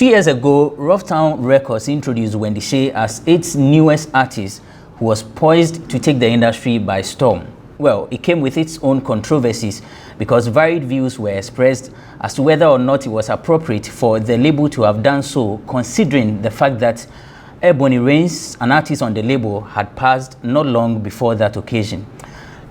2 years ago, Rough Town Records introduced Wendy Shay as its newest artist who was poised to take the industry by storm. Well, it came with its own controversies because varied views were expressed as to whether or not it was appropriate for the label to have done so, considering the fact that Ebony Reigns, an artist on the label, had passed not long before that occasion.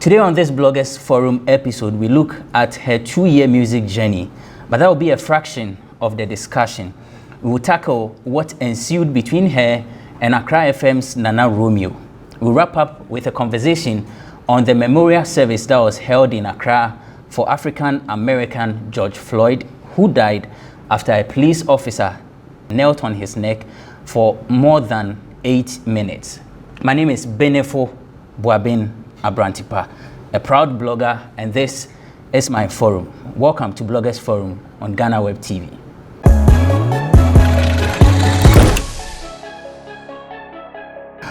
Today on this Bloggers Forum episode, we look at her 2-year music journey, but that will be a fraction of the discussion. We will tackle what ensued between her and Accra FM's Nana Romeo. We'll wrap up with a conversation on the memorial service that was held in Accra for African-American George Floyd, who died after a police officer knelt on his neck for more than 8 minutes. My name is Benefo Boabin Abrantipa, a proud blogger, and this is my forum. Welcome to Bloggers Forum on Ghana Web TV.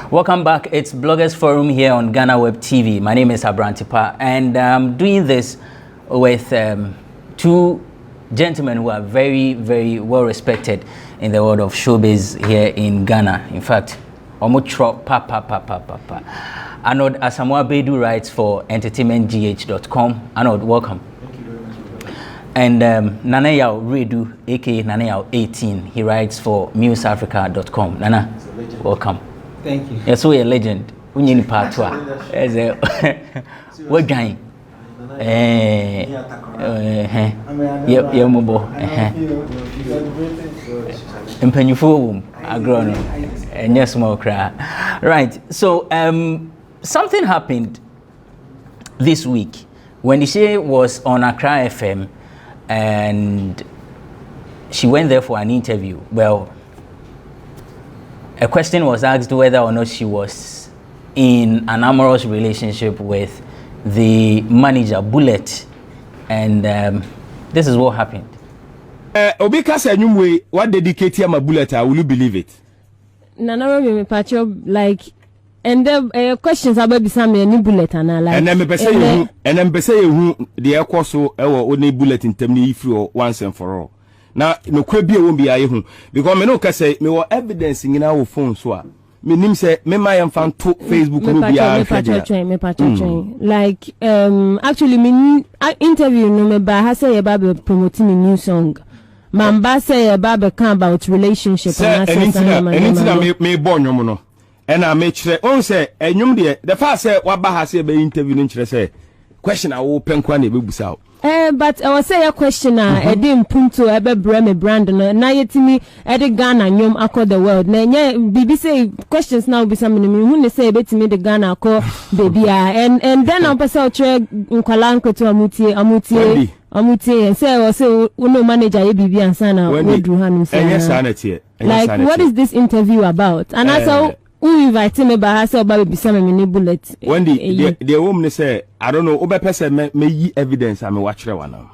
Welcome back. It's Bloggers Forum here on Ghana Web TV. My name is Abrantipa, and I'm doing this with two gentlemen who are very, very well respected in the world of showbiz here in Ghana. In fact, Arnold Asamoah Bedu writes for entertainmentgh.com. Arnold, welcome. Thank you very much. And Nana Yao Redu, aka Nana Yao 18, he writes for newsafrica.com. Nana, welcome. Thank you. You're so a legend. Unyini patwa. What gang? Yeah, Mobo. Impenyufo agrono. And yes, more cry. Right. So something happened this week. Wendy Shay was on Accra FM and she went there for an interview. Well, a question was asked whether or not she was in an amorous relationship with the manager, Bullet, and this is what happened. Obika said, what dedicate him a Bullet? Will you believe it? Nana Romeo, like, and the questions about some new Bullet and like. And then say who the air course or only Bullet in Temni through once and for all. Now, no crabby won't be I who because me no can say me were evidencing in our phone so me nim say me my fan to Facebook will be like actually me interview no me ba ha say about promoting a new song mamba say about about relationship and anything me born you no and I make sure on say enyum the first say what ba ha say be interview no say question I will pen kwa na be busa. But I was say a question I didn't punto ebe breme brand na yetimi ede Ghana nyom across the world na nye bibi say questions now be some who say betimi the Ghana call baby and then I pass out tre nkwala nkoto amutie and say uno manager ye bibi ansana we do hanu say like what is this interview about and I saw who invited me by herself by be Bullet. Wendy, the woman say, I don't know, obe person me evidence I'm watch one now.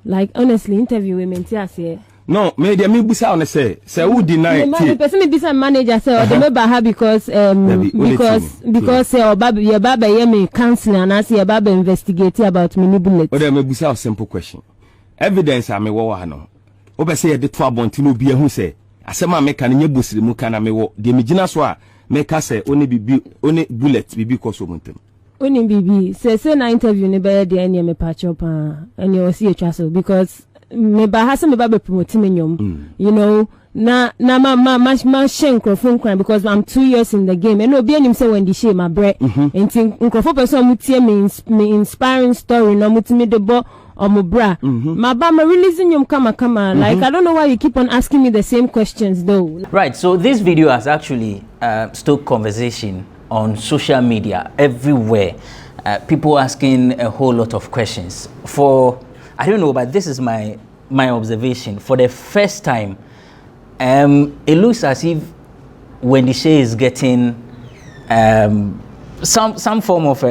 Like honestly, interview women say. No, me busa on say who deny it. The person me busa manager say or they me by her because say or baby your baba hear me counseling and I say your baba investigate about Bullet. Or they me busa a simple question. Evidence I'm wa no. Obe say the 2 abontino bi ehun say asema make kan nye bosiri mu kana me wo de me gina so a make say oni Bullet bibi koso montem oni bibi say na interview ne be de ene me patch up and you see a chaso because me ba ha se me ba be promote me nyom you know na ma shen microphone kwan because I'm 2 years in the game and obi anim say Wendy Shay my bre enti microphone person mutie me inspiring story no mutimi de bo Omubra. My bama releasing yum kama. Like I don't know why you keep on asking me the same questions though. Right, so this video has actually stoked conversation on social media everywhere. People asking a whole lot of questions. For I don't know, but this is my observation. For the first time, it looks as if Wendy Shay is getting some form of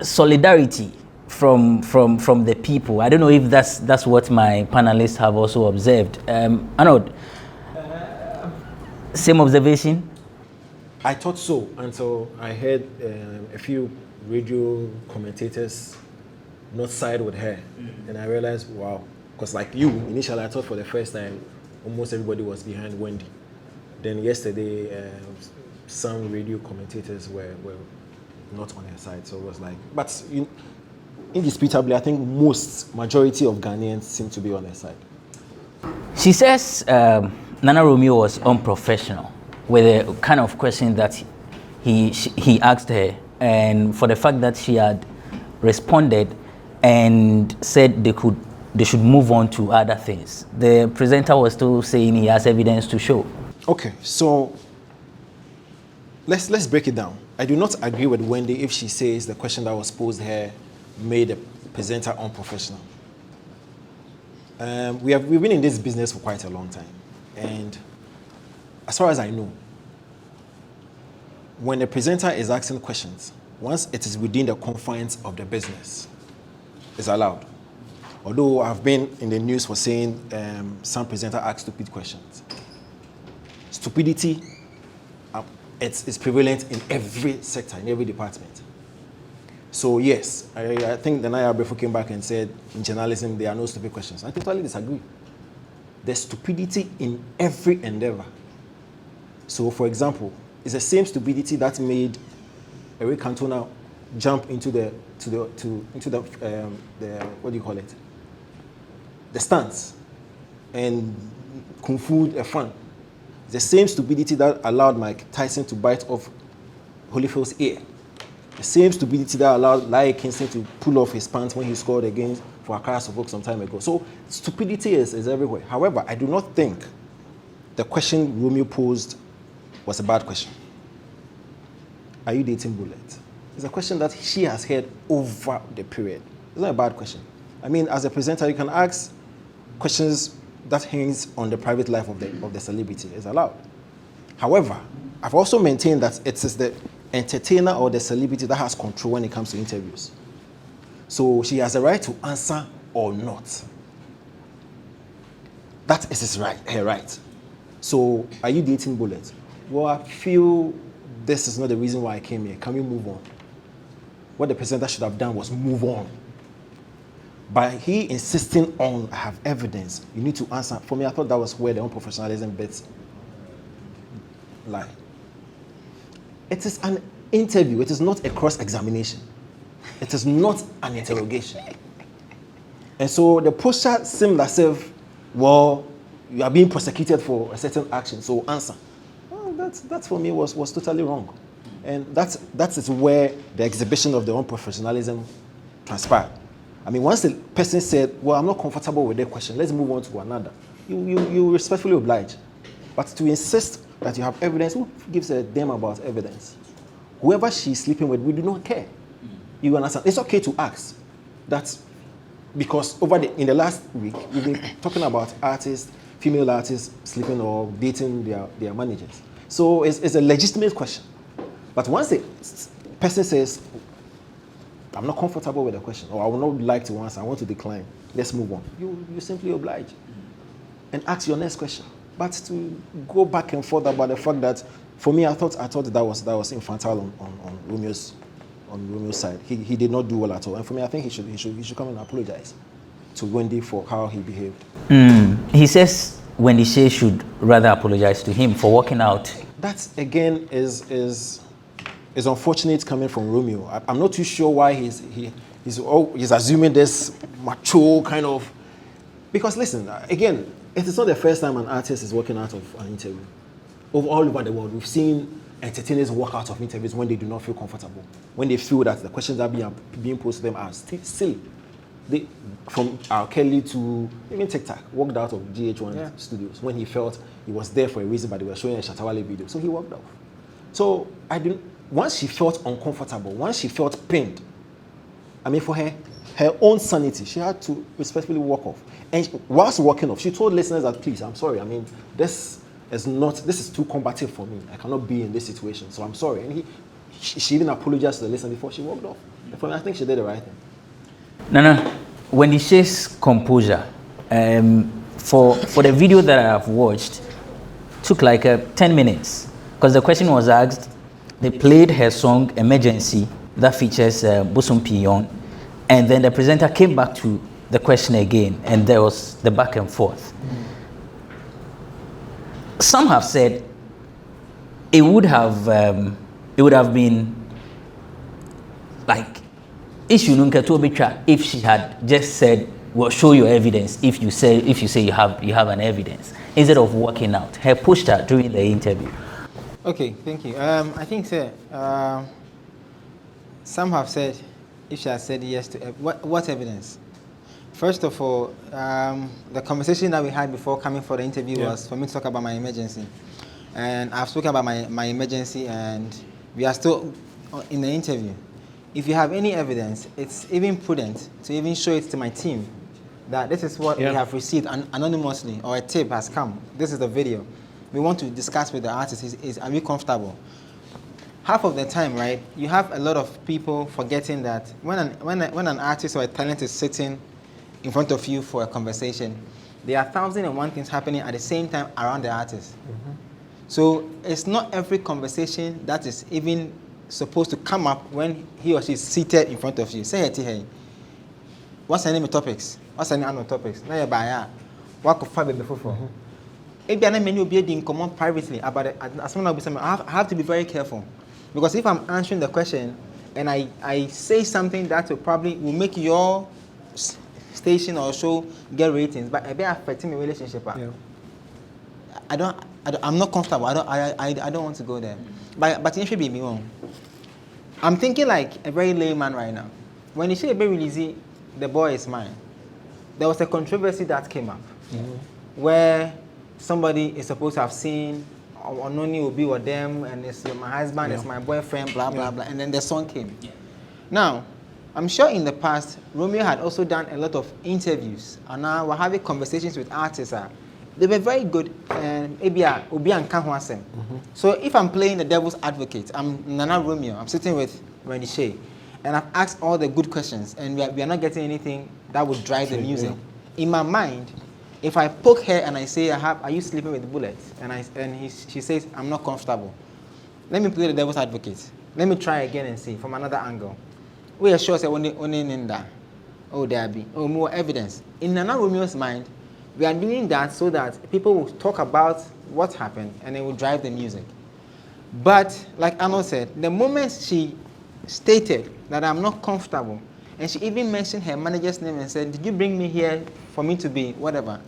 solidarity from the people. I don't know if that's what my panelists have also observed. Arnold, same observation? I thought so until I heard a few radio commentators not side with her, and I realized, wow, Because like you, initially I thought for the first time, almost everybody was behind Wendy. Then yesterday, some radio commentators were not on her side. So it was like, but indisputably, I think majority of Ghanaians seem to be on her side. She says Nana Romeo was unprofessional with a kind of question that he asked her, and for the fact that she had responded and said they should move on to other things. The presenter was still saying he has evidence to show. Okay, so let's break it down. I do not agree with Wendy if she says the question that was posed here made the presenter unprofessional. We've been in this business for quite a long time, and as far as I know, when the presenter is asking questions, once it is within the confines of the business, it's allowed. Although I've been in the news for saying some presenter ask stupid questions. Stupidity it's prevalent in every sector, in every department. So yes, I think the Naya Abrefo came back and said in journalism there are no stupid questions. I totally disagree. There's stupidity in every endeavor. So for example, it's the same stupidity that made Eric Cantona jump into the what do you call it? The stands and kung fu a fan. The same stupidity that allowed Mike Tyson to bite off Holyfield's ear. The same stupidity that allowed Larry Kingston to pull off his pants when he scored against for Accra Suffolk some time ago. So stupidity is everywhere. However, I do not think the question Romeo posed was a bad question. Are you dating Bullet? It's a question that she has heard over the period. It's not a bad question. I mean, as a presenter, you can ask questions that hangs on the private life of the celebrity. It's allowed. However, I've also maintained that it is the entertainer or the celebrity that has control when it comes to interviews. So she has a right to answer or not. That is her right. So are you dating Bullet? Well, I feel this is not the reason why I came here. Can we move on? What the presenter should have done was move on. By he insisting on, I have evidence, you need to answer. For me, I thought that was where the unprofessionalism bits lie. It is an interview. It is not a cross-examination. It is not an interrogation. And so the posture seemed as if, well, you are being prosecuted for a certain action, so answer. Well, that for me was totally wrong. And that is where the exhibition of the unprofessionalism transpired. I mean, once the person said, well, I'm not comfortable with that question, let's move on to another, you respectfully oblige. But to insist that you have evidence, who gives a damn about evidence? Whoever she's sleeping with, we do not care. You understand? It's okay to ask. That's because in the last week, we've been talking about artists, female artists sleeping or dating their managers. So it's a legitimate question. But once the person says, I'm not comfortable with the question, or I would not like to answer, I want to decline, let's move on. You simply oblige and ask your next question. But to go back and forth about the fact that, for me, I thought that was infantile on Romeo's side. He did not do well at all. And for me, I think he should come and apologize to Wendy for how he behaved. He says Wendy Shay should rather apologize to him for walking out. That again is unfortunate coming from Romeo. I'm not too sure why he's assuming this macho kind of, because listen, again, it is not the first time an artist is walking out of an interview. All over the world, we've seen entertainers walk out of interviews when they do not feel comfortable, when they feel that the questions that are being posed to them are silly. From R. Kelly to even TikTok, walked out of GH1 studios when he felt he was there for a reason, but they were showing a Shatawale video, so he walked off. So once she felt uncomfortable, once she felt pained, I mean, for her own sanity, she had to respectfully walk off. And whilst walking off, she told listeners that, please, I'm sorry. I mean, this is too combative for me. I cannot be in this situation, so I'm sorry. And she even apologized to the listener before she walked off. For me, I think she did the right thing. Nana, Wendy Shay's composure, for the video that I have watched, took like 10 minutes. Because the question was asked, they played her song, Emergency, that features Bosom Pion. And then the presenter came back to the question again, and there was the back and forth. Some have said it would have been like if she had just said, well, show your evidence if you say you have an evidence, instead of working out. Her pushed her during the interview. Okay, thank you. I think, sir, some have said if she has said yes to what evidence? First of all, the conversation that we had before coming for the interview was for me to talk about my emergency. And I've spoken about my emergency, and we are still in the interview. If you have any evidence, it's even prudent to even show it to my team that this is what we have received anonymously, or a tip has come. This is the video. We want to discuss with the artist, are we comfortable? Half of the time, right, you have a lot of people forgetting that when an artist or a talent is sitting in front of you for a conversation, there are 1,001 things happening at the same time around the artist. So it's not every conversation that is even supposed to come up when he or she is seated in front of you. Say it to her. What's the name of topics? What's the name of topics? Now you're by what could find before. If you're not many be in common privately about it, as soon as I have to be very careful, because if I'm answering the question and I say something that will make your station or show get ratings, but it be affecting my relationship. I'm not comfortable. I don't want to go there. But it should be me wrong. I'm thinking like a very layman right now. When you say a baby Lizzie, the boy is mine. There was a controversy that came up where somebody is supposed to have seen Ononi will be with them, and it's my husband, it's my boyfriend, blah blah blah, and then the song came. Now, I'm sure in the past Romeo had also done a lot of interviews, and now we're having conversations with artists. They were very good, and so if I'm playing the devil's advocate, I'm Nana Romeo, I'm sitting with Wendy Shay, and I've asked all the good questions, and we are not getting anything that would drive the music. In my mind, if I poke her and I say, are you sleeping with bullets? And she says, I'm not comfortable. Let me play the devil's advocate. Let me try again and see from another angle. We are sure say oh, there be more evidence. In Nana Romeo's mind, we are doing that so that people will talk about what happened and it will drive the music. But like Arnold said, the moment she stated that I'm not comfortable, and she even mentioned her manager's name and said, did you bring me here for me to be whatever?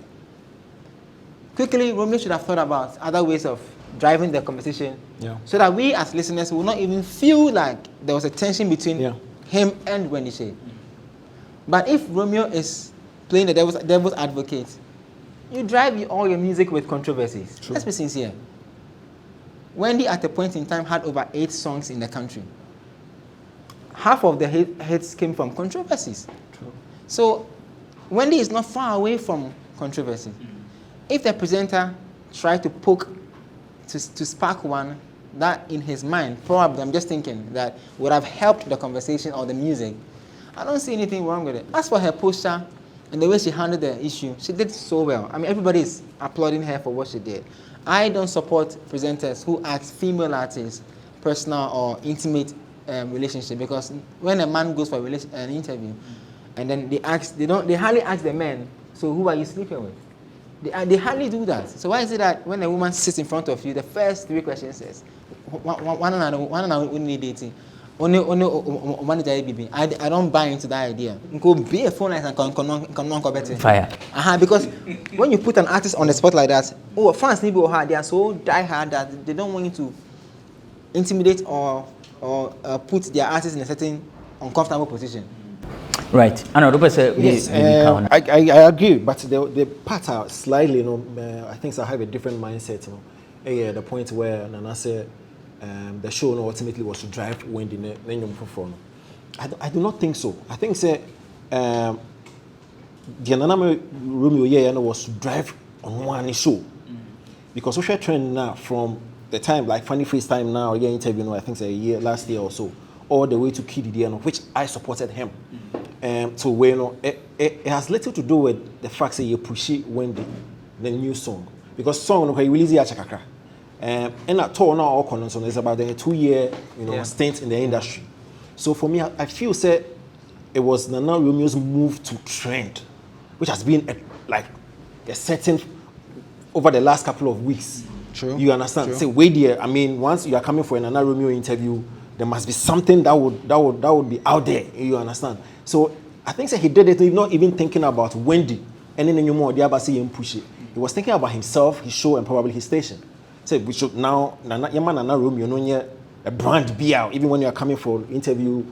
Quickly, Romeo should have thought about other ways of driving the conversation so that we as listeners will not even feel like there was a tension between him and Wendy Shay. But if Romeo is playing the devil's advocate, you drive all your music with controversies. True. Let's be sincere. Wendy at a point in time had over 8 songs in the country. Half of the hits came from controversies. True. So Wendy is not far away from controversy. If the presenter tried to poke, to spark one, that in his mind, probably, I'm just thinking, that would have helped the conversation or the music, I don't see anything wrong with it. As for her posture and the way she handled the issue, she did so well. I mean, everybody is applauding her for what she did. I don't support presenters who ask female artists personal or intimate relationship, because when a man goes for an interview and then they hardly ask the men, so who are you sleeping with? They hardly do that. So why is it that when a woman sits in front of you, the first 3 questions says, one only dating, only I don't buy into that idea. Go be a phone line and fire. Because when you put an artist on the spot like that, fans need to hard. They are so die hard that they don't want you to intimidate or put their artist in a certain uncomfortable position. Right. Yes, I agree, but the part are slightly, I think I have a different mindset. The point where Nana said the show ultimately was to drive Wendy. I do not think so. I think the Nana Romeo was to drive on one show, because social trend now from the time like Funny Face time now interview I think last year or so, all the way to Kid Diano, which I supported him. So it has little to do with the fact that you push Wendy, the new song, because song we release Achakakra, and that tour now all concerned is about the 2-year stint in the industry. So for me, I feel it was Nana Romeo's move to trend which has been like a certain over the last couple of weeks. True. You understand? True. Say, wait there. I mean, once you are coming for an Nana Romeo interview, there must be something that would be out there. You understand? So I think he did it not even thinking about Wendy and then you more the other say him push it. He was thinking about himself, his show, and probably his station. So we should now Nana Romeo no a brand be out even when you are coming for interview.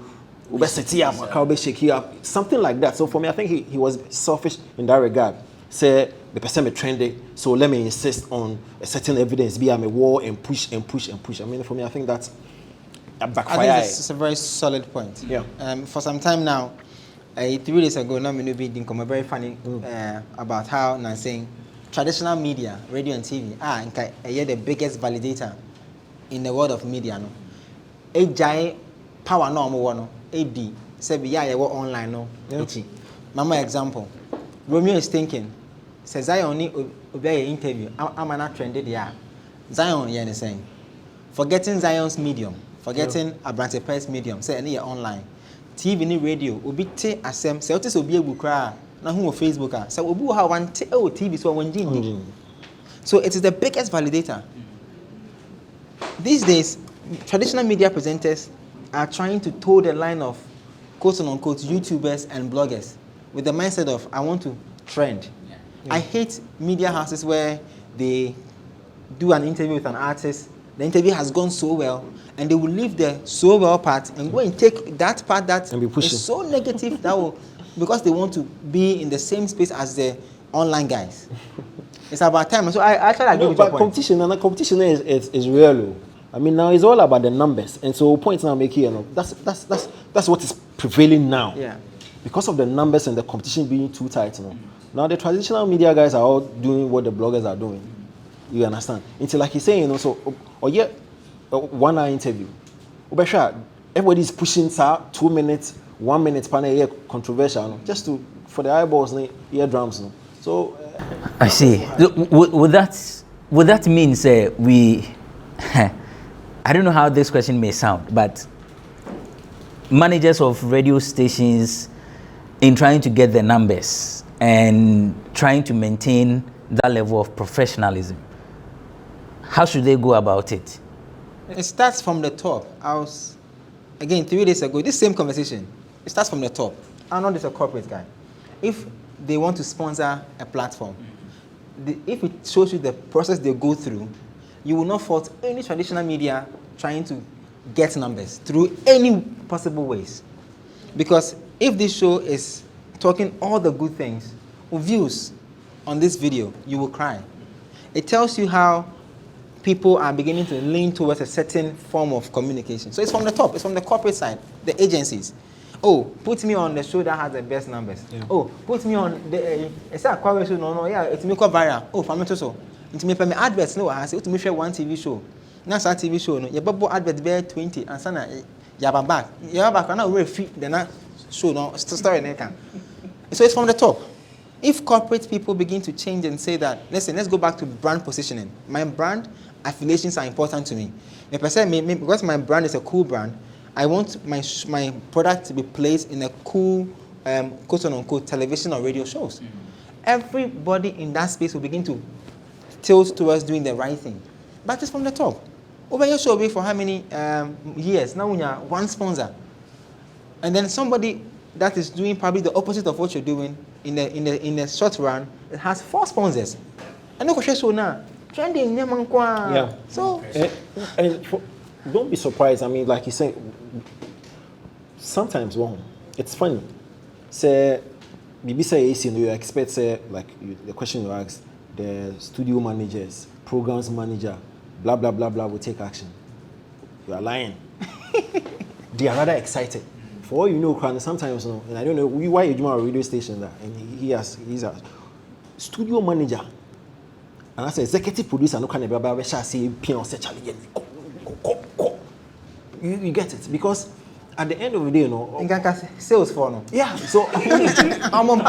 Shake you up, something like that. So for me, I think he was selfish in that regard. Say the person be trendy, so let me insist on a certain evidence. Be I'm a war and push and push and push. I mean, for me, I think that's a backfire. I think it's a very solid point. Yeah. For some time now, 3 days ago, now me being very funny about how I'm saying traditional media, radio and TV, are the biggest validator in the world of media. No, a giant power no more. AD say you work online no. Mama example. Romeo is thinking. Says Zion need obey interview. I'm not trended there. Zion you understand? Forgetting Zion's medium, forgetting a branch press medium. Say any online, TV ni radio. Obi te asem. Say otis obi ebu kra. Na who Facebook. Say obi ha one te TV so one jindi. So it is the biggest validator. These days, traditional media presenters are trying to toe the line of quote-unquote YouTubers and bloggers with the mindset of, I want to trend. Yeah. I hate media houses where they do an interview with an artist, the interview has gone so well, and they will leave the so well part and go and take that part that is so negative that will, because they want to be in the same space as the online guys. It's about time. So I actually agree with your point. Competition is real. I mean, now it's all about the numbers, and so points now make here. That's what is prevailing now. Yeah. Because of the numbers and the competition being too tight, Now the traditional media guys are all doing what the bloggers are doing. You understand? Until like he's saying, so or yet 1 hour interview. Everybody is pushing 2 minutes, 1 minute panel controversial, just for the eyeballs and eardrums. So I see. Would that mean we? I don't know how this question may sound, but managers of radio stations, in trying to get the numbers and trying to maintain that level of professionalism, how should they go about it? It starts from the top. I was, again, 3 days ago, this same conversation, it starts from the top. I'm not just a corporate guy. If they want to sponsor a platform, if it shows you the process they go through, you will not fault any traditional media trying to get numbers through any possible ways. Because if this show is talking all the good things, views on this video, you will cry. It tells you how people are beginning to lean towards a certain form of communication. So it's from the top, it's from the corporate side, the agencies. Oh, put me on the show that has the best numbers. Yeah. Oh, put me on the it's a corporate show, no, yeah, it's me viral. Oh, for me too so. It's me me adverts no, I say to me share one TV show. Now that TV show no, your bubble advert be 20 and sana you have back. You have back now we fit the na show no story na can. So it's from the top. If corporate people begin to change and say that, listen, let's go back to brand positioning. My brand affiliations are important to me. Because my brand is a cool brand, I want my product to be placed in a cool, quote-unquote, television or radio shows. Mm-hmm. Everybody in that space will begin to tilt towards doing the right thing. But it's from the top. Over your show for how many years? Now we are one sponsor. And then somebody that is doing probably the opposite of what you're doing in the short run, it has 4 sponsors. And no question so now. Trending, yeah. So, don't be surprised. I mean, like you say, sometimes it's funny. Say, BBC you expect the question you ask, the studio managers, programs manager, blah blah blah blah will take action. You are lying. They are rather excited. For all you know, sometimes and I don't know why you do a radio station that, and he's a studio manager. And as an executive producer, no kind of say you get it, because at the end of the day, sales for no. Yeah, so I'm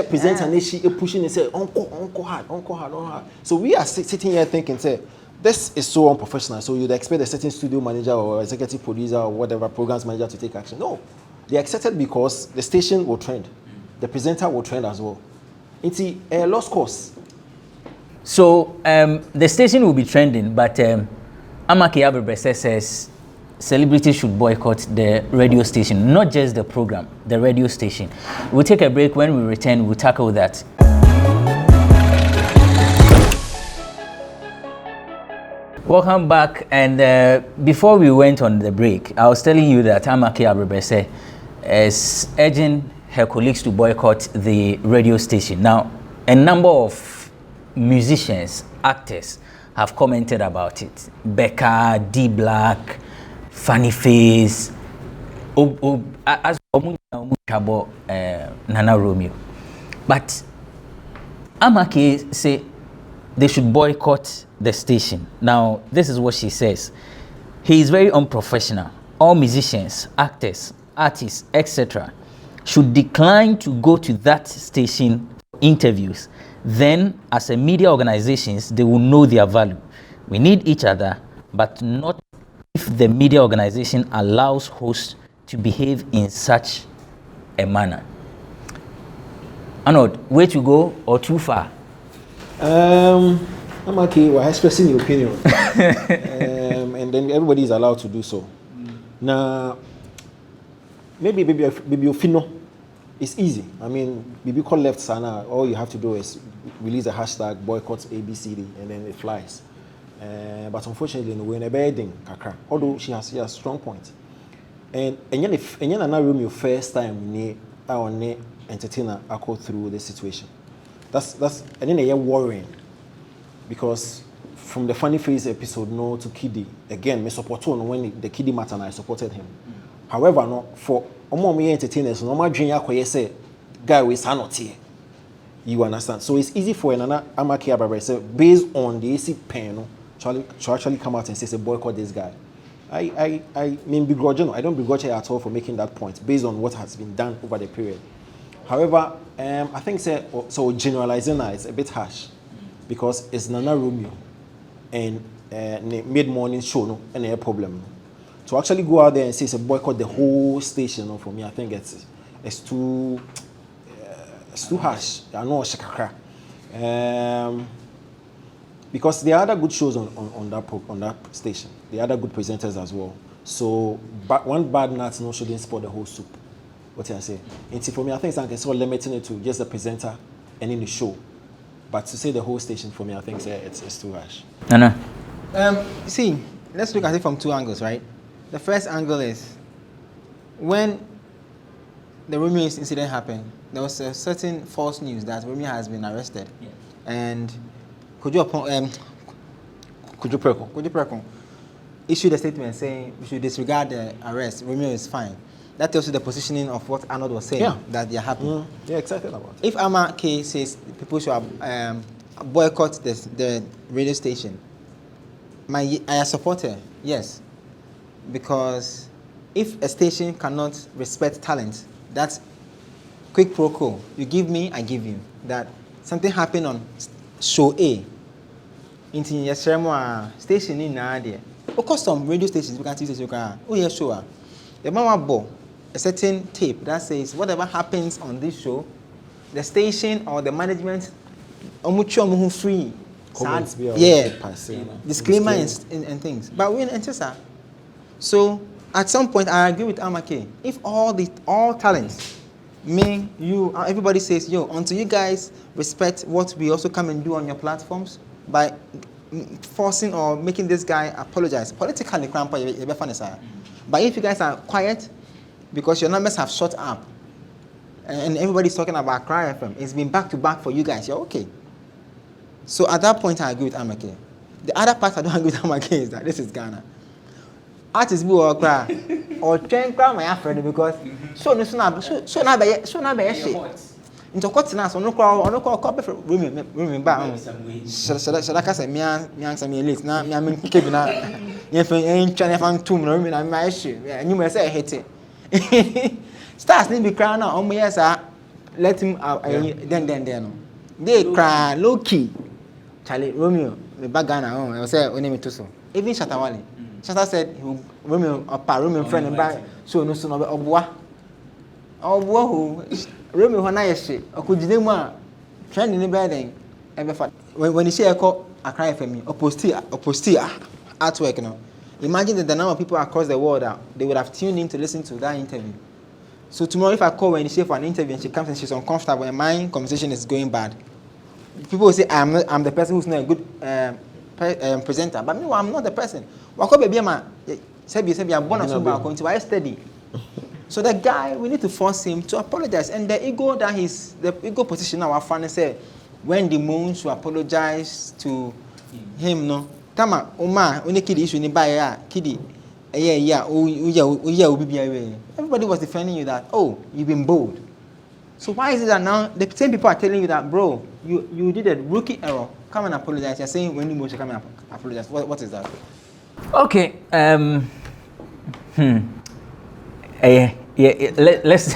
present and she pushing and say uncle hard. So we are sitting here thinking, say, this is so unprofessional. So you'd expect a certain studio manager or executive producer or whatever programs manager to take action. No, they accepted because the station will trend. the presenter will trend as well. It's a lost cause. So the station will be trending, but Amake Abebrese says celebrities should boycott the radio station, not just the program, the radio station. We'll take a break. When we return, we'll tackle that. Welcome back. And before we went on the break, I was telling you that Amake Abebrese is urging her colleagues to boycott the radio station. Now, a number of musicians, actors have commented about it. Becca, D Black, Funny Face, as Nana Romeo. But Amake say they should boycott the station. Now, this is what she says. He is very unprofessional. All musicians, actors, artists, etc. should decline to go to that station for interviews. Then, as a media organizations, they will know their value. We need each other, but not if the media organization allows hosts to behave in such a manner. Arnold, way to go or too far? I'm okay. We're expressing your opinion, and then everybody is allowed to do so. Now, maybe you feel it's easy. I mean, maybe call left sana. All you have to do is release a hashtag boycott ABCD, and then it flies. But unfortunately, we're in a bedding kakra. Although she has a strong point, and if Nana Romeo first time we our entertainer I go through this situation. That's and then they're worrying because from the Funny Face episode no to Kiddy again me support on when the Kiddy matter and I supported him. However, no for me entertainers no my dream yakoye say guy we not here. You understand? So it's easy for Nana Amake Abebrese based on the AC pen no, to actually come out and say boycott this guy. I mean begrudge no, I don't begrudge her at all for making that point based on what has been done over the period. However, I think so generalizing that is a bit harsh because it's Nana Romeo and mid-morning show no and a problem. To actually go out there and say boycott the whole station no, for me, I think it's too harsh. I know shakaka. Because there are other good shows on that station. There are other good presenters as well. So one bad nut no shouldn't spoil the whole soup. What I say? And for me, I think it's so limiting it to just the presenter and in the show. But to say the whole station for me, I think it's too harsh. Nana. See, let's look at it from two angles, right? The first angle is when the Romeo incident happened, there was a certain false news that Romeo has been arrested. Yeah. And Kojo Preko issued a statement saying we should disregard the arrest. Romeo is fine. That tells you the positioning of what Arnold was saying, that they are happy. Yeah, excited about it. If Amake says people should boycott the radio station, I support her, yes. Because if a station cannot respect talent, that's quick pro quo. You give me, I give you. That something happened on show A. Into your station in Nadia. Of course, some radio stations, we can't use this. Oh, yeah, sure. The mama bought a certain tape that says whatever happens on this show, the station or the management, free. Disclaimer and things. But we're in Antissa. So at some point, I agree with Amake. If all talents, me, you, everybody says, yo, until you guys respect what we also come and do on your platforms by forcing or making this guy apologize politically, but if you guys are quiet because your numbers have shot up and everybody's talking about Cry FM, it's been back to back for you guys, you're okay. So at that point, I agree with Amake. The other part I don't agree with Amake is that this is Ghana. Artists will cry or train cry my friend because so not be shit. Into what's now so no call copy for women back. Should I say me answer me list now me am keeping na if ain't trying to find 2 women I my issue. And you may say I hate it. Stars need be crying now. Yes, let him then no. They cry low key. Charlie Romeo, the bad Ghana I say only to so. Even Shatawale. Shata said Romeo a Romeo friend and back so no Oboa who Romeo hona yeshe okujide mu a trend ni be den ebefa when he say call Accra FM opposite artwork no. Imagine the number of people across the world that they would have tuned in to listen to that interview. So tomorrow if I call Wendy Shay for an interview and she comes and she's uncomfortable and my conversation is going bad, people will say I'm the person who's not a good presenter. But meanwhile, I'm not the person. Steady. So the guy, we need to force him to apologize. And the ego position our friend said, when the moon should apologize to him, no. Tama, Oma, only kid issue in buy kiddy. Everybody was defending you that, oh, you've been bold. So why is it that now the same people are telling you that, bro, you did a rookie error. Come and apologize. You're saying when you should come and apologize. What is that? Okay. Let's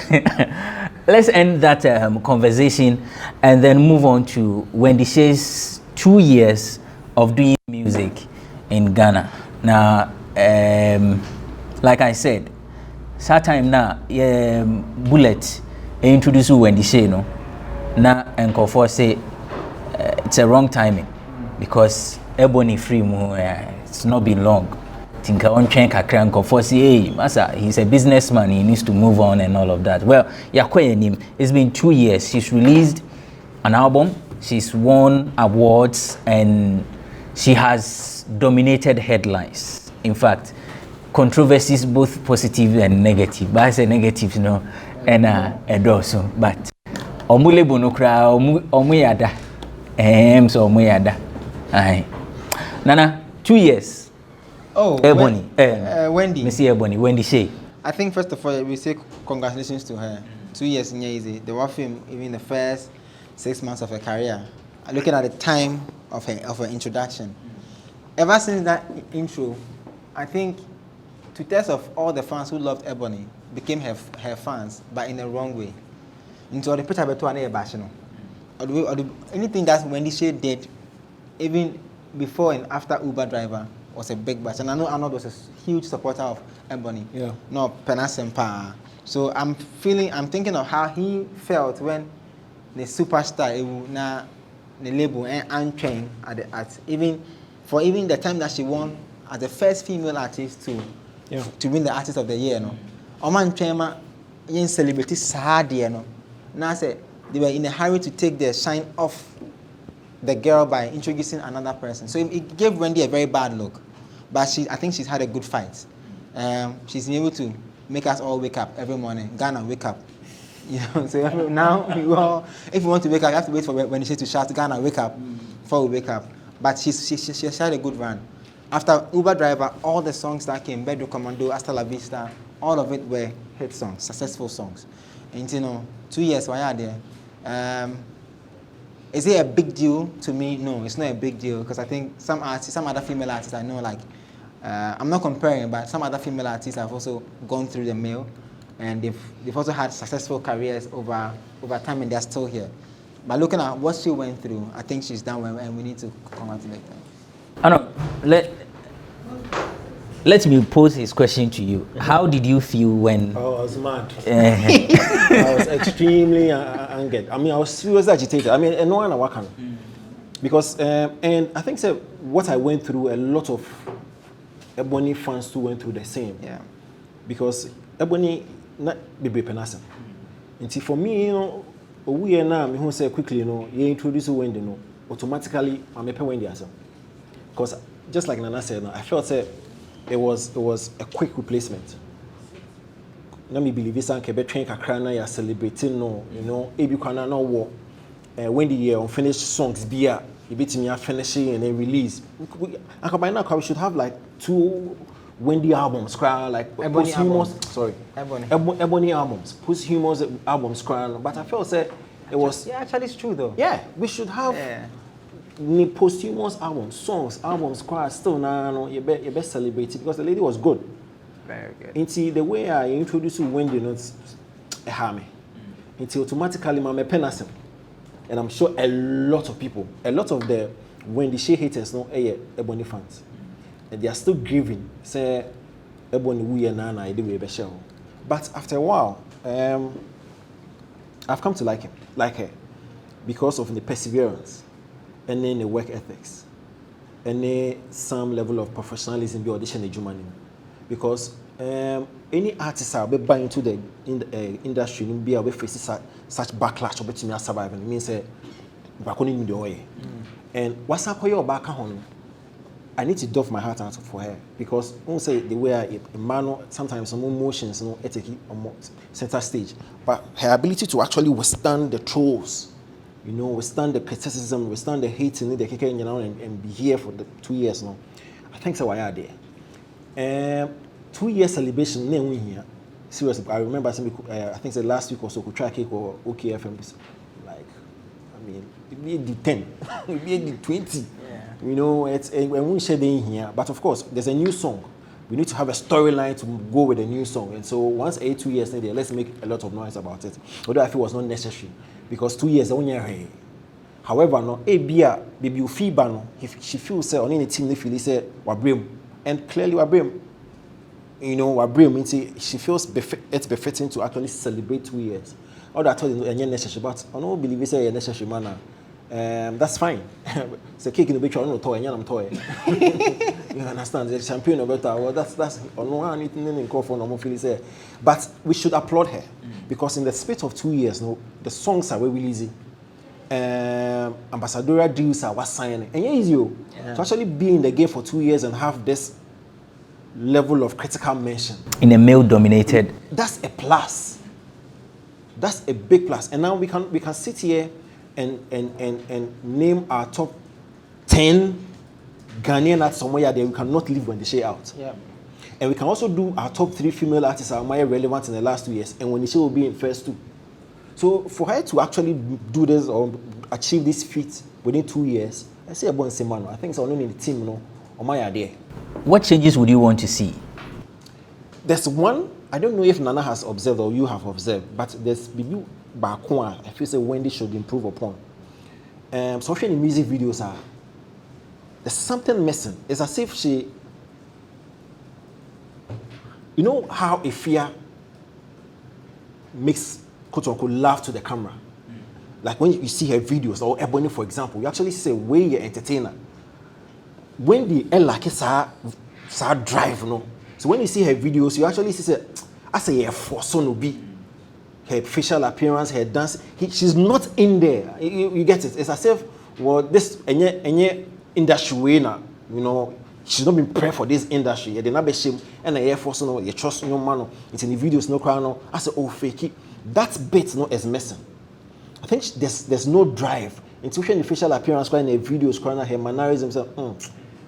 let's end that conversation and then move on to Wendy Shay's 2 years of doing music in Ghana. Now, like I said, that time now, Bullet introduced Wendy Shay, no. Now, and Kofor say it's a wrong timing because Ebony free it's not been long. Think I want to kakra and Kofor say, hey, Masa, he's a businessman, he needs to move on and all of that. Well, it's been 2 years. She's released an album, she's won awards, and she has dominated headlines. In fact, controversies both positive and negative. But I say negative, no, and also. But omule bonokra omuyada, so omuyada. Aye. Nana, 2 years. Oh, Ebony, Wendy. Missy Ebony, Wendy Shay. I think first of all we say congratulations to her. 2 years in easy. The one film, even the first 6 months of her career. Looking at the time of her introduction. Ever since that intro, I think 2/3 of all the fans who loved Ebony became her fans, but in the wrong way. Into the picture between anything that Wendy Shay did, even before and after Uber driver, was a big bash. And I know Arnold was a huge supporter of Ebony. Yeah. No, Penasempa. So I'm thinking of how he felt when the superstar the label and train at even the time that she won as the first female artist to win the Artist of the Year, no. Oman Chema yen celebrity Sadia, no. Now say they were in a hurry to take the shine off the girl by introducing another person. So it gave Wendy a very bad look. But I think she's had a good fight. She's been able to make us all wake up every morning. Ghana, wake up. You know, so now if you want to wake up, you have to wait for Wendy Shay to shout, Ghana, wake up, before we wake up. But she had a good run. After Uber Driver, all the songs that came, Bedroom Commando, Hasta La Vista, all of it were hit songs, successful songs. And 2 years, why are there? Is it a big deal to me? No, it's not a big deal because I think some other female artists I know, like, I'm not comparing, but some other female artists have also gone through the mill and they've also had successful careers over time and they're still here. But looking at what she went through, I think she's done well and we need to congratulate her. I know. Let me pose this question to you. How did you feel when... Oh, I was mad. I was extremely angered. I mean, I was seriously agitated. I mean, and no one I work on. Because, and I think what I went through, a lot of Ebony fans too went through the same. Yeah. Because Ebony, not be penasem. And see, for me, we are now, me say quickly, you introduce Wendy, automatically, I'm a Wendy as well. Because just like Nana said, I felt it was a quick replacement. Let me believe this and Quebec train Kakrana you're celebrating Ebi Kana no war. When the unfinished songs be you beat me finishing and then release. By now we should have like 2 Wendy albums, like Ebony albums. Sorry. Ebony albums. Posthumous albums, but I felt it was actually it's true though. Yeah, we should have posthumous albums, songs, albums, still now you best celebrate it because the lady was good. Very good. Until the way I introduced Wendy notes a harm. Until automatically my penasem. And I'm sure a lot of people, a lot of the Wendy Shay haters know Ebony fans. And they are still grieving. Say Ebony we and Nana I do be show. But after a while, I've come to like her, because of the perseverance, and then the work ethics, and then some level of professionalism be audition the human. Because any artist will be buying into the industry will be able to face such backlash or to survive. And it means back on in the way. And what's up for your back home? I need to doff my heart out for her, because I say the way a man sometimes some emotions, take it on center stage, but her ability to actually withstand the trolls, withstand the criticism, withstand the hate in the kicker, and be here for the 2 years now. I think so. Why are there? 2 years celebration. Here, seriously, I remember. I think the last week or so, could try cake or OKFM. Like, I mean, it be the 10, it be the 20. It's when we share in here, but of course, there's a new song. We need to have a storyline to go with the new song, and so once 2 years later, let's make a lot of noise about it. Although I feel it was not necessary, because 2 years on your. However, no, baby, you feel no. If she feels on any team, they feel say wabrim, and clearly wabrim. Wabrim means she feels it's befitting to actually celebrate 2 years. Although I told you it's necessary, but I don't believe it's a necessary manner. That's fine. It's a cake in the picture. I don't know toy, and I'm toy. You understand? The champion of better. Well, that's on one anything in for no feel say. But we should applaud her, because in the space of 2 years, the songs are very easy. Ambassadorial deals are what signing, and easy to actually be in the game for 2 years and have this level of critical mention in a male-dominated. That's a plus. That's a big plus. And now we can sit here and name our top 10 Ghanaian artists somewhere there. We cannot leave Wendy Shay out. Yeah. And we can also do our top 3 female artists that are more relevant in the last 2 years, and Wendy Shay will be in first 2. So for her to actually do this or achieve this feat within 2 years, I say about Semano. I think it's only in the team, on my idea. What changes would you want to see? There's one, I don't know if Nana has observed or you have observed, but there's Bibi Bakwa, I feel say Wendy should improve upon. Social music videos there's something missing. It's as if she, how a fear makes quote unquote laugh to the camera. Like when you see her videos, or Ebony for example, you actually see a way you're entertainer. When the like drive, So when you see her videos, you actually see as a force no be. Her facial appearance, her dance, she's not in there. You get it? It's as if this any industry way now, she's not been prepared for this industry. They not be shame and the air force you trust no man. It's in the videos no crown. I say fake it. That bit is missing. I think there's no drive. Intuition, the facial appearance, in the videos, her mannerisms.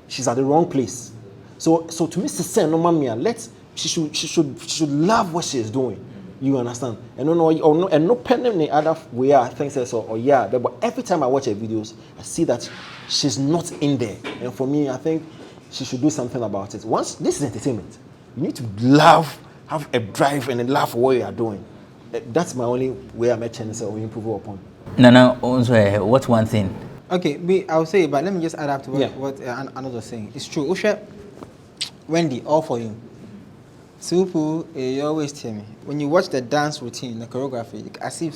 She's at the wrong place. So to me, sister, no mamia, she should love what she is doing. You understand? And no pen in the other way. I think so. But every time I watch her videos, I see that she's not in there. And for me, I think she should do something about it. Once this is entertainment, you need to have a drive and a love for what you are doing. That's my only way I make changes or improve upon. Nana, also, what's one thing? Okay, I'll say, but let me just add up to what another was saying. It's true. Usha, Wendy, all for you. Supu, you always tell me when you watch the dance routine, the choreography, as if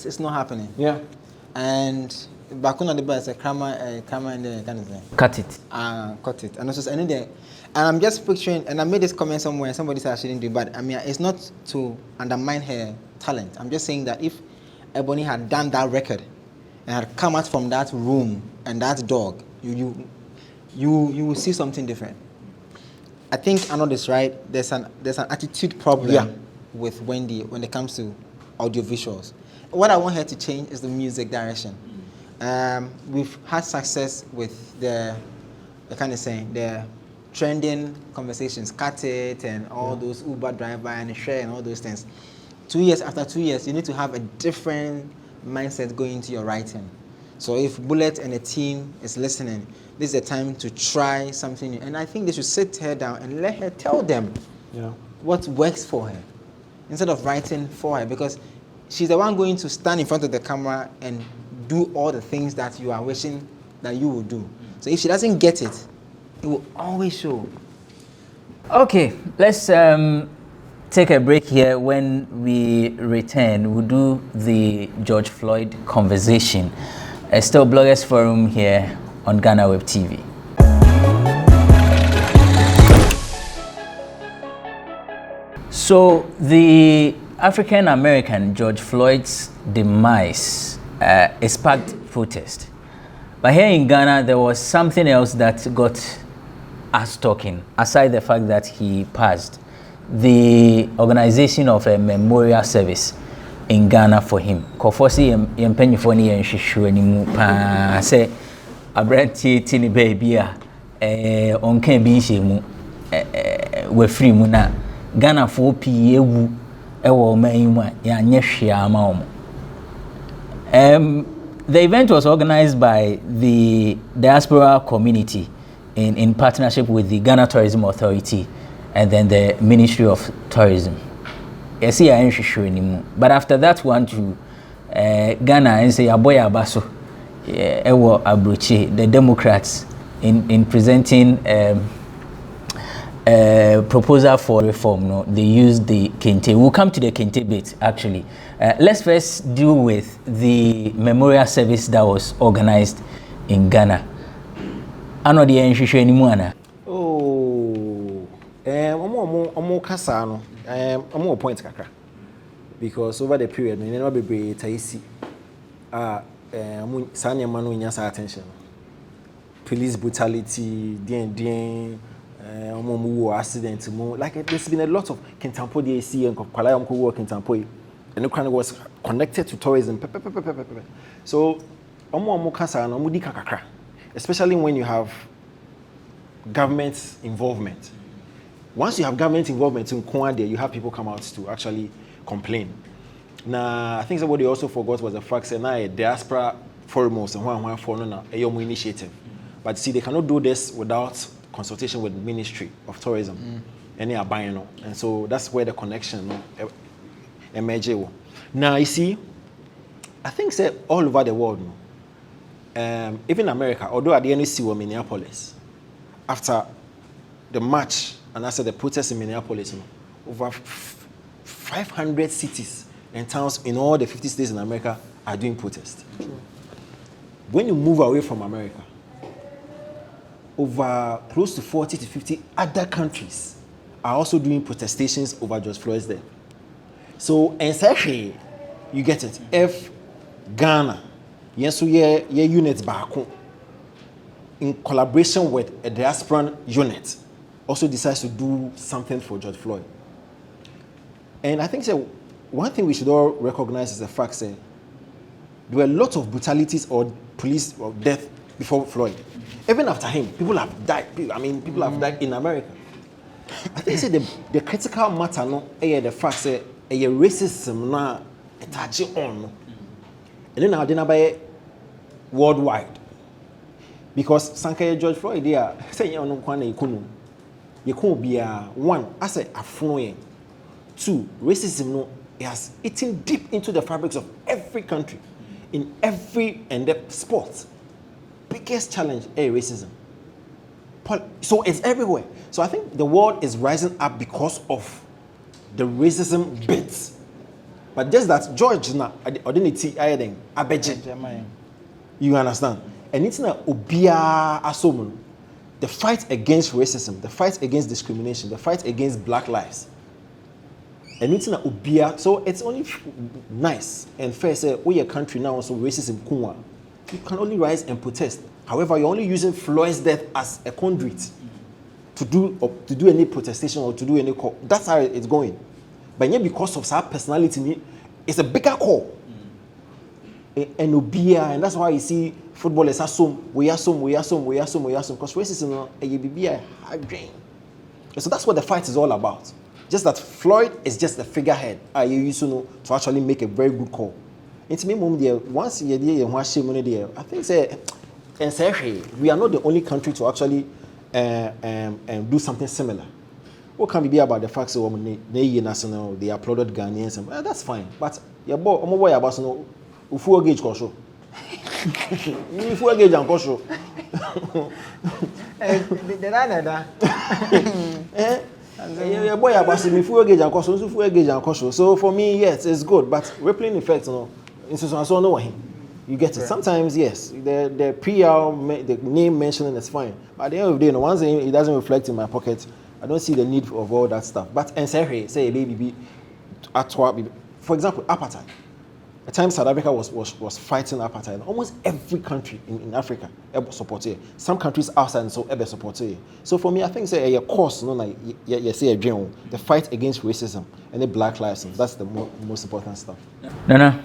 it's not happening. Yeah. And back on the bus, a camera in the kind of thing. Cut it. Cut it. And also, and I'm just picturing, and I made this comment somewhere. Somebody said I shouldn't do, but I mean, it's not to undermine her talent. I'm just saying that if Ebony had done that record and had come out from that room and that dog, you will see something different. I think I know this right. There's an attitude problem with Wendy when it comes to audiovisuals. What I want her to change is the music direction. We've had success with the trending conversations, cut it and all those Uber driver and share and all those things. 2 years after 2 years, you need to have a different mindset going into your writing. So if Bullet and a team is listening, this is the time to try something new. And I think they should sit her down and let her tell them what works for her instead of writing for her, because she's the one going to stand in front of the camera and do all the things that you are wishing that you will do. So if she doesn't get it, it will always show. Okay, let's take a break here. When we return, we'll do the George Floyd conversation. Still Bloggers Forum here on Ghana Web TV. So the African American George Floyd's demise sparked protest. But here in Ghana, there was something else that got us talking, aside the fact that he passed. The organization of a memorial service in Ghana for him. Kofosi yempenyifoni yenshishwe ni mu pa se abranti tini baby onken bi nhye mu we free mu na Ghana for pii ewu ewo man mu ya nye hwea ama omo. The event was organized by the diaspora community in partnership with the Ghana Tourism Authority and then the Ministry of Tourism. But after that one to Ghana and say Aboya Abaso, Ewo Abroche, the Democrats in presenting proposal for reform, no, they used the Kente. We'll come to the Kente bit actually. Let's first deal with the memorial service that was organized in Ghana. Ano the enshishwe ni mwana. Oh, omo kasa no. Omo point kakra. Because over the period, we never be taisi. Sanya manu inyasa attention. Police brutality, accident, like there's been a lot of Kintampo DAC and Kwalaya work in Tampo, and the kind was connected to tourism. So, especially when you have government involvement. Once you have government involvement in Kwande, you have people come out to actually complain. Now, I think what they also forgot was the fact that now diaspora foremost and one for a initiative. But see, they cannot do this without consultation with the Ministry of Tourism and they are buying. And so that's where the connection emerges. Now you see, I think all over the world, even America, although at the NEC were Minneapolis, after the march and after the protests in Minneapolis, over 500 cities and towns in all the 50 states in America are doing protests. When you move away from America, over close to 40 to 50 other countries are also doing protestations over George Floyd's death. So, essentially, you get it. If Ghana, yes, your units back in collaboration with a diaspora unit, also decides to do something for George Floyd. And I think one thing we should all recognize is the fact that there were a lot of brutalities or police or death before Floyd. Even after him, people have died. I mean, people have died in America. I think the critical matter no, the fact that racism now attach on, and then now by worldwide, because Sankaya George Floyd there say you no kwana you could be one as a affluent. Two, racism no has eaten deep into the fabrics of every country, in every sport. Biggest challenge is racism. So it's everywhere. So I think the world is rising up because of the racism bits. But just that George na identity abeje. You understand? And it's not obia asomun. The fight against racism, the fight against discrimination, the fight against black lives. And it's not obia. So it's only nice and fair say we a country now so racism kunwa. You can only rise and protest. However, you're only using Floyd's death as a conduit to do any protestation or to do any call. That's how it's going. But yet, because of our personality, it's a bigger call. And that's why you see footballers assume because racism is hard drain. So that's what the fight is all about. Just that Floyd is just the figurehead. I used to know to actually make a very good call. It's me mom there. Once you there, I think we are not the only country to actually do something similar. What can be about the fact that national they applauded Ghanaians and that's fine. But your boy about no ufu gauge kosho. Ufu gauge and kosho. Yeah, boy, but me full gauge and caution, so full gauge and caution. So for me, yes, it's good, but rippling effect, in so no one. You get it. Sometimes, yes, the PR, the name mentioning is fine. But at the end of the day, once it doesn't reflect in my pocket, I don't see the need of all that stuff. But and say a baby, for example, apartheid. At times South Africa was fighting apartheid. Almost every country in Africa supported it. Some countries outside so ever supported it. So for me, I think say a course, like you say a dream, the fight against racism and the Black lives. That's the most important stuff. No.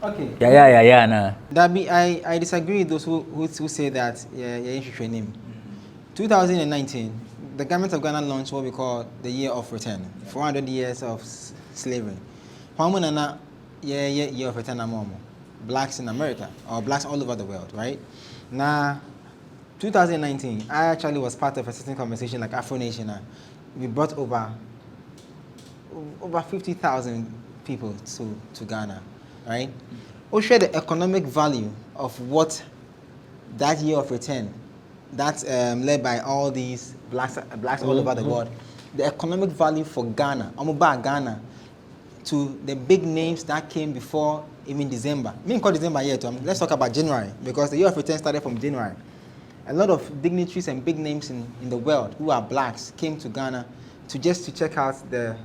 Okay. Yeah. Nah. Dabi, I disagree with those who say that you should train him. 2019, the government of Ghana launched what we call the Year of Return, 400 years of slavery. Year of Return among blacks in America or blacks all over the world, right? Now, 2019, I actually was part of a certain conversation like Afro Nation. We brought over 50,000 people to Ghana, right? We share the economic value of what that Year of Return, that's led by all these blacks all over the world, the economic value for Ghana, Ghana, to the big names that came before even December. Me call December yet. Let's talk about January, because the Year of Return started from January. A lot of dignitaries and big names in the world who are blacks came to Ghana to check out the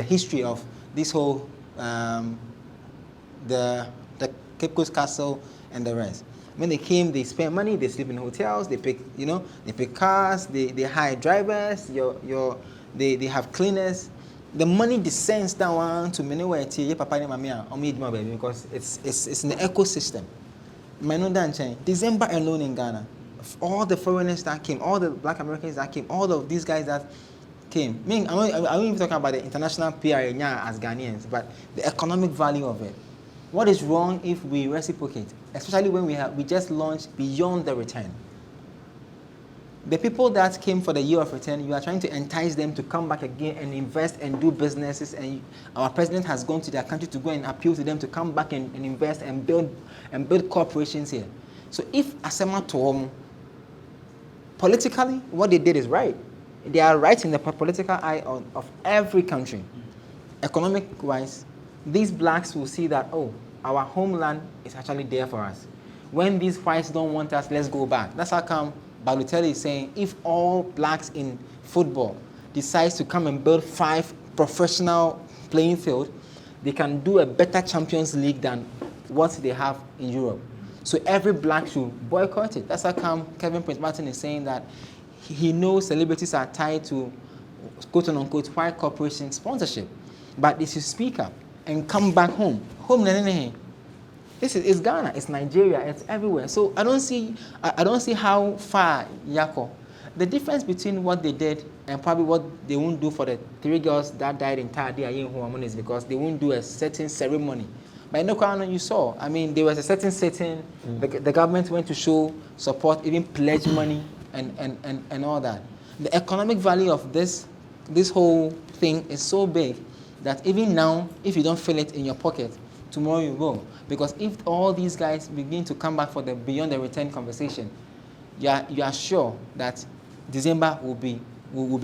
history of this whole the Cape Coast Castle and the rest. When they came, they spent money. They sleep in hotels. They pick cars. They hire drivers. They have cleaners. The money descends down to many papa and mamma because it's in the ecosystem. December alone in Ghana, all the foreigners that came, all the Black Americans that came, all of these guys that came. I don't even talk about the international PR as Ghanaians, but the economic value of it. What is wrong if we reciprocate, especially when we just launched Beyond the Return? The people that came for the Year of Return, you are trying to entice them to come back again and invest and do businesses. And our president has gone to their country to go and appeal to them to come back and invest and build corporations here. So if Asema Toom, politically, what they did is right. They are right in the political eye of every country. Economic-wise, these blacks will see that, our homeland is actually there for us. When these whites don't want us, let's go back. That's how come Balotelli is saying if all blacks in football decides to come and build 5 professional playing fields, they can do a better Champions League than what they have in Europe. So every black should boycott it. That's how come Kevin Prince Martin is saying that he knows celebrities are tied to quote-unquote white corporation sponsorship. But they should speak up and come back home. This is Ghana, it's Nigeria, it's everywhere. So I don't see how far Yako. The difference between what they did and probably what they won't do for the 3 girls that died in Tadi is because they won't do a certain ceremony. But in Okano, you saw, there was a certain setting, the government went to show support, even pledge money and all that. The economic value of this whole thing is so big that even now, if you don't feel it in your pocket, tomorrow you will. Because if all these guys begin to come back for the Beyond the Return conversation, you are sure that December will be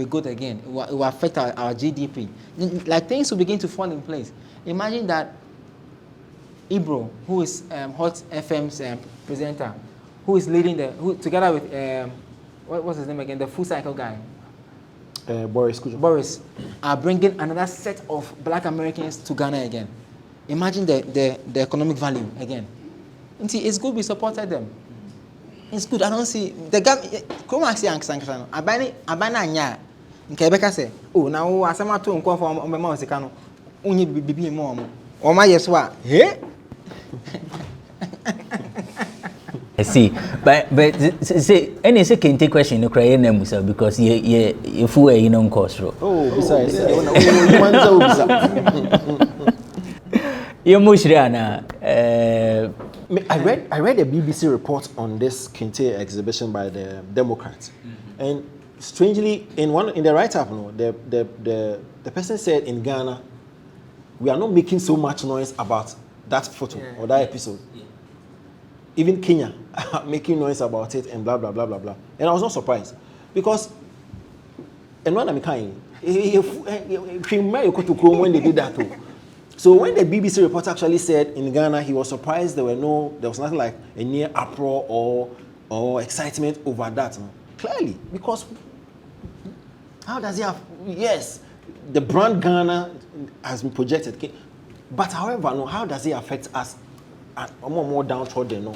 good again. It will affect our GDP. Like things will begin to fall in place. Imagine that Ibro, who is Hot FM's presenter, who is leading together with what's his name again, the full cycle guy. Boris are bringing another set of Black Americans to Ghana again. Imagine the economic value again. It's good we supported them. It's good. I don't see the government. Come and see Anksang. Abana anya. Nkebeka say, now asema to nko for omema osika no. Unyi bibi mo mo. Oma yeswa. He? I see, but say any second question no cry na musa because you full course ro. Besides, you mushriana. I read a BBC report on this Kente exhibition by the Democrats, and strangely, in the write-up, the person said in Ghana, we are not making so much noise about that photo or that episode. Even Kenya making noise about it and blah blah blah blah blah. And I was not surprised because And what I'm kind, when they did that too. So when the BBC reporter actually said in Ghana he was surprised there was nothing like a near uproar or excitement over that. No? Clearly, because how does he have? Yes, the brand Ghana has been projected, but however, no, how does it affect us? More downtrodden. No,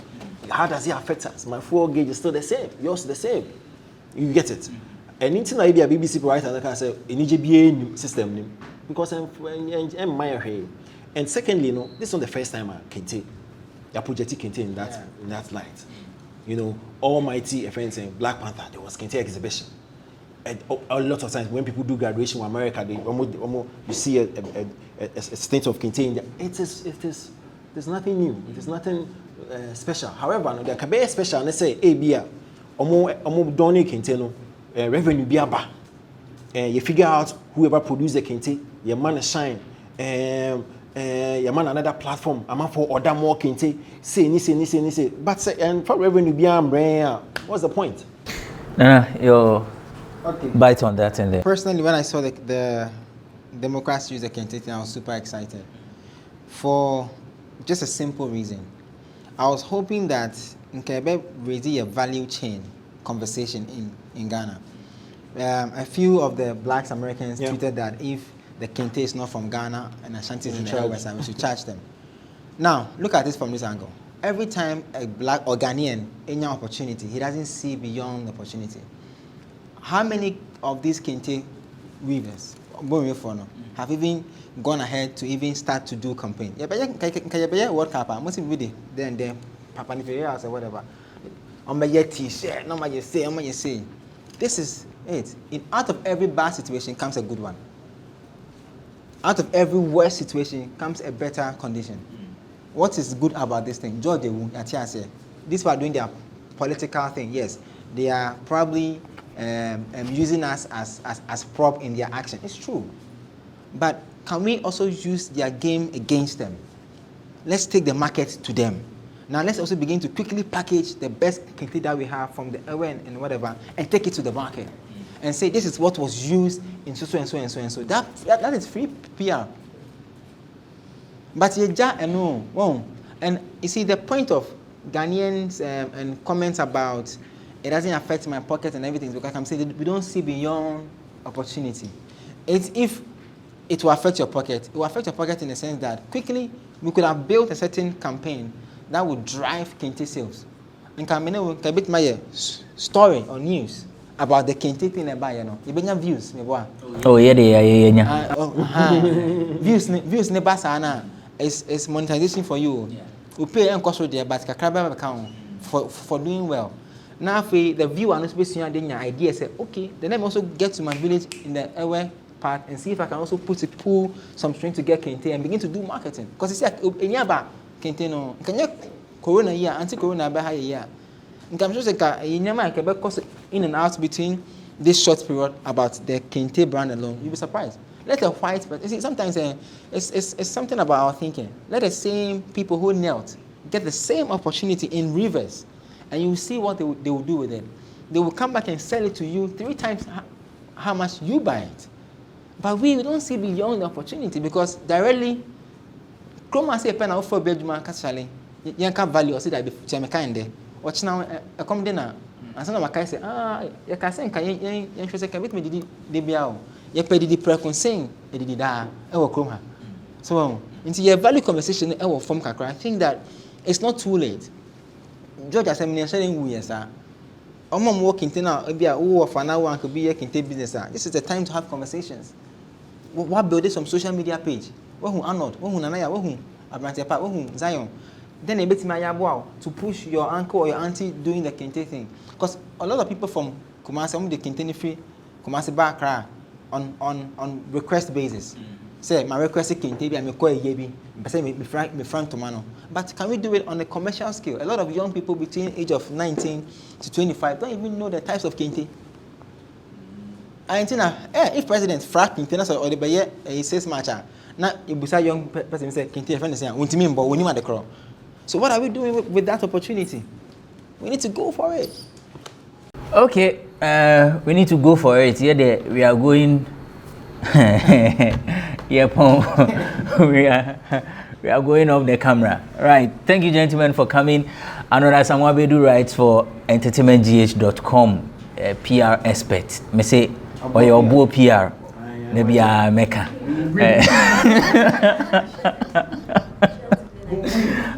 how does it affect us? My fuel gauge is still the same. Yours the same. You get it. And anything I be a BBC provider, I can say an EGBA system because I'm my and secondly, this is not the first time I Kente. They projected Kente in that light. Almighty events in Black Panther, there was Kente exhibition. And a lot of times when people do graduation in America, they almost you see a state of Kente in there. It is there's nothing new. It is nothing special. However, there can be a special. Let's say, Bia, donate Kente revenue be aba. You figure out whoever produce the Kente, your man shine. Your man another platform. I'm for order more Kente. Say. But say and for revenue be what's the point? Your bite on that in there. Personally, when I saw the Democrats use the Kente thing, I was super excited. For just a simple reason. I was hoping that Nkebe raising a value chain conversation in Ghana. A few of the Black Americans tweeted that if the Kente is not from Ghana and Ashanti is in the West, we should charge them. Now, look at this from this angle. Every time a Black or Ghanaian any opportunity, he doesn't see beyond the opportunity. How many of these Kente weavers have even gone ahead to even start to do campaign? World Cup, most people did then Papa Nigeria or whatever. On my T-shirt, no matter you say. This is it. Out of every bad situation comes a good one. Out of every worst situation comes a better condition. What is good about this thing? George, these people are doing their political thing. Yes, they are probably using us as prop in their action. It's true. But can we also use their game against them? Let's take the market to them. Now let's also begin to quickly package the best Kente that we have from the UN and whatever and take it to the market and say this is what was used in so and so and so and so. That is free PR. But and you see the point of Ghanaians and comments about it doesn't affect my pocket and everything because I'm saying we don't see beyond opportunity. It's if it will affect your pocket. It will affect your pocket in the sense that quickly we could have built a certain campaign that would drive Kente sales. And can bit my story or news about the Kente thing about you bring views Oh yeah. Views never sana is monetization for you. We pay and cost there but kakraba account for doing well. Now if the viewer not supposed to idea say okay, then I also get to my village in the area part and see if I can also pull some string to get Kente and begin to do marketing. Because it's like any about Kente no can you corona year anti-corona by high year. I'm sure that in and out between this short period about the Kente brand alone, you'll be surprised. Let a white, but you see, sometimes it's something about our thinking. Let the same people who knelt get the same opportunity in reverse, and you will see what they will do with it. They will come back and sell it to you 3 times how much you buy it. But we don't see beyond the opportunity because directly, Chroma say pen out for Belgium casually. You can't value or see that be kind. Watch now a come dinner. And some of my say, you can say, can you interest a bit me the biao. You pay the preconsing, a did that, Chroma. So, into your value conversation, from Kakra, I think that it's not too late. George has a saying, we are. I'm working now, be a for an hour and could be a Kente business. This is the time to have conversations. What build some social media page? Who Arnold, who Nanaya, who Abrantia, who Zion. Then a bit to push your uncle or your auntie doing the Kente thing. Because a lot of people from Kumasi, the Kente free, Kumasi Bakra on request basis. Say, my request is Kente, I'm a koi yebi, but say, me frank to mano. But can we do it on a commercial scale? A lot of young people between age of 19 to 25 don't even know the types of Kente. If President frack Kente or the Baye, he says matcha. Now, if you young person say Kente, friend is saying, "Won't mean, but we need the crowd." So what are we doing with that opportunity? We need to go for it. Okay, we need to go for it. Yeah, we are going. Yeah, we are going off the camera. Right. Thank you, gentlemen, for coming. Another Samwabedu writes for entertainmentgh.com, PR expert. Me say, or your boy PR. Maybe I Mecca.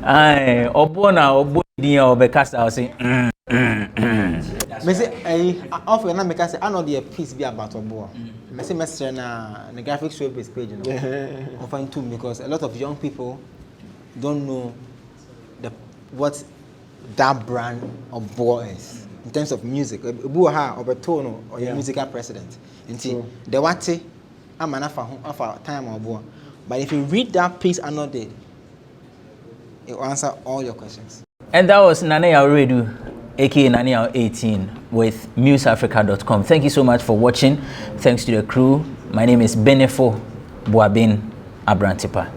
Aye, Obona, Obodia, Obecasta, I say. Me say, often na make say, I know the piece be about Obo. Me say, message na the graphic showbiz page, you know. I find too because a lot of young people don't know what that brand of Boa is in terms of music. Boa or Betono or your musical president. Until the wate, I'm an afa time or Boa. But if you read that piece another day, it will answer all your questions. And that was Nanea Redu, aka Nanea 18, with museafrica.com. Thank you so much for watching. Thanks to the crew. My name is Benefo Boabin Abrantipa.